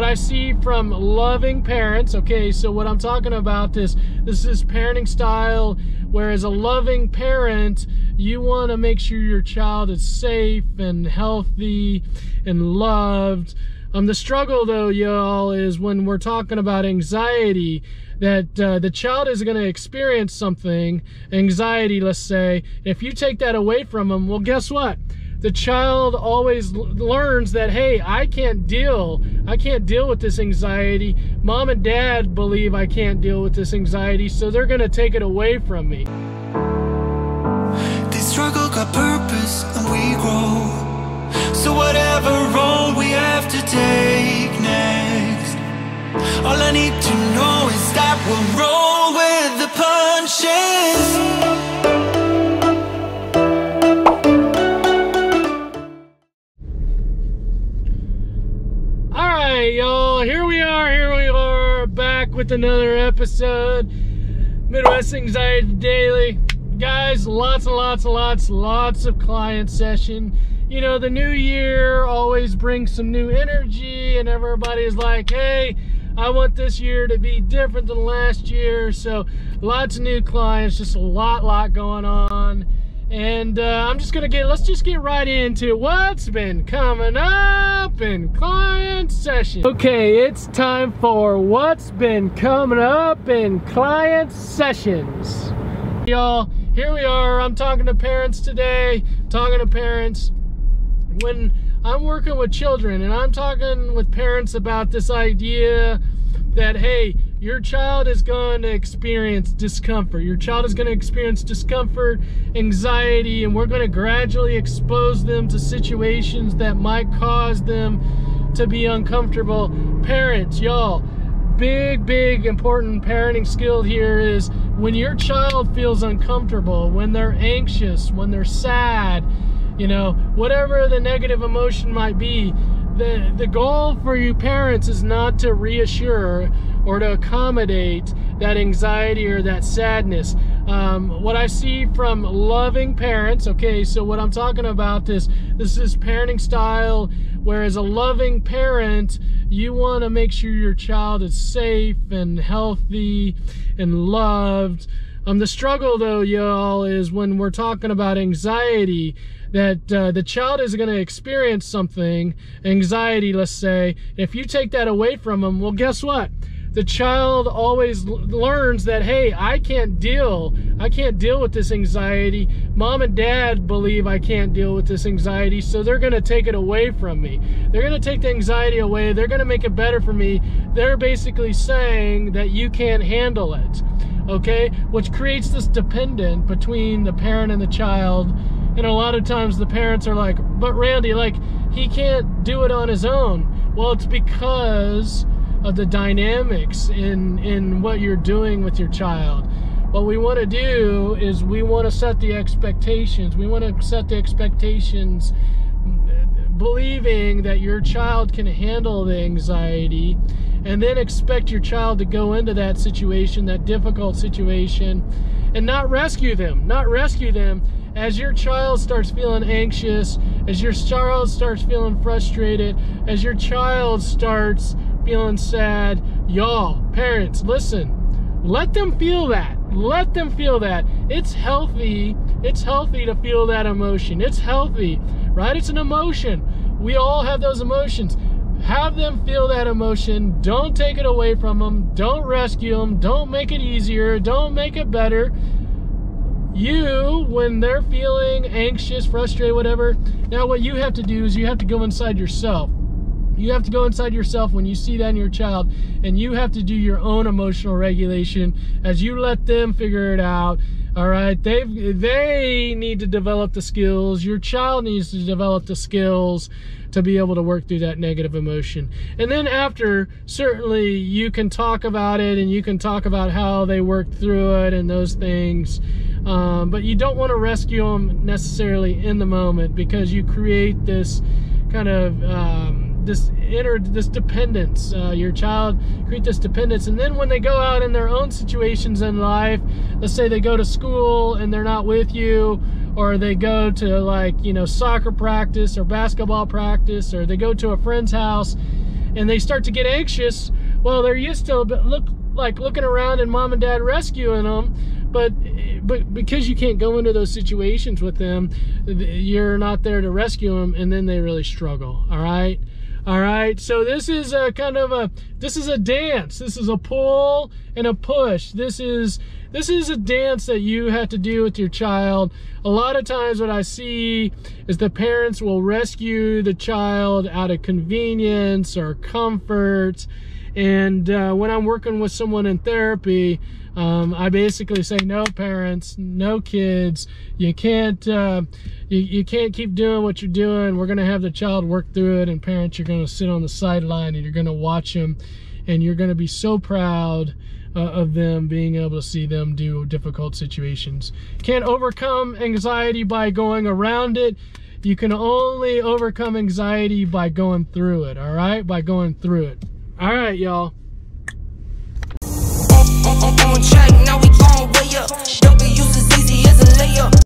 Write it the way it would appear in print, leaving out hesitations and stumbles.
I see from loving parents, okay, so what I'm talking about is this is parenting style, where as a loving parent, you want to make sure your child is safe and healthy and loved. The struggle though, y'all, is when we're talking about anxiety, that the child is going to experience something, anxiety, let's say. If you take that away from them, well, guess what? The child always learns that, hey, I can't deal with this anxiety. Mom and dad believe I can't deal with this anxiety, so they're going to take it away from me. This struggle got purpose and we grow. So whatever road we have to take next, all I need to know is that we'll roll with the punches. Y'all, here we are back with another episode, Midwest Anxiety Daily. Guys, lots of client session. You know, the new year always brings some new energy, and everybody's like, hey, I want this year to be different than last year. So lots of new clients, just a lot going on. And let's just get right into what's been coming up in client session. Okay, it's time for what's been coming up in client sessions. Y'all, here we are. I'm talking to parents today, when I'm working with children, and I'm talking with parents about this idea that, hey, your child is going to experience discomfort. Your child is going to experience discomfort, anxiety, and we're going to gradually expose them to situations that might cause them to be uncomfortable. Parents, y'all, big important parenting skill here is when your child feels uncomfortable, when they're anxious, when they're sad, you know, whatever the negative emotion might be, the goal for you parents is not to reassure or to accommodate that anxiety or that sadness. What I see from loving parents, okay, so what I'm talking about is this is parenting style, where as a loving parent, you want to make sure your child is safe and healthy and loved. The struggle though, y'all, is when we're talking about anxiety, that the child is going to experience something, anxiety, let's say. If you take that away from them, well, guess what? The child always learns that, hey, I can't deal with this anxiety. Mom and dad believe I can't deal with this anxiety, so they're going to take it away from me. They're going to take the anxiety away. They're going to make it better for me. They're basically saying that you can't handle it, okay? Which creates this dependence between the parent and the child. And a lot of times the parents are like, but Randy, like, he can't do it on his own. Well, it's because of the dynamics in what you're doing with your child. What we want to do is we want to set the expectations. We want to set the expectations believing that your child can handle the anxiety, and then expect your child to go into that situation, that difficult situation, and not rescue them. As your child starts feeling anxious, as your child starts feeling frustrated, as your child starts feeling sad, y'all, parents, listen, let them feel that. Let them feel that. It's healthy to feel that emotion. It's healthy, right? It's an emotion. We all have those emotions. Have them feel that emotion. Don't take it away from them. Don't rescue them. Don't make it easier. Don't make it better. You, when they're feeling anxious, frustrated, whatever, now what you have to do is you have to go inside yourself. You have to go inside yourself when you see that in your child, and you have to do your own emotional regulation as you let them figure it out. All right, they need to develop the skills. Your child needs to develop the skills to be able to work through that negative emotion. And then after, certainly you can talk about it, and you can talk about how they worked through it and those things. But you don't want to rescue them necessarily in the moment, because you create this kind of this dependence. Your child create this dependence, and then when they go out in their own situations in life, let's say they go to school and they're not with you, or they go to, like, you know, soccer practice or basketball practice, or they go to a friend's house, and they start to get anxious, well, they're used to looking around and mom and dad rescuing them, but because you can't go into those situations with them, you're not there to rescue them, and then they really struggle. All right, so this is a this is a dance. This is a pull and a push. This is a dance that you have to do with your child. A lot of times what I see is the parents will rescue the child out of convenience or comfort. And when I'm working with someone in therapy, I basically say, no parents, no kids, you can't you can't keep doing what you're doing. We're gonna have the child work through it, and parents, you're gonna sit on the sideline and you're gonna watch them, and you're gonna be so proud of them, being able to see them do difficult situations. Can't overcome anxiety by going around it. You can only overcome anxiety by going through it, all right? By going through it. All right, y'all.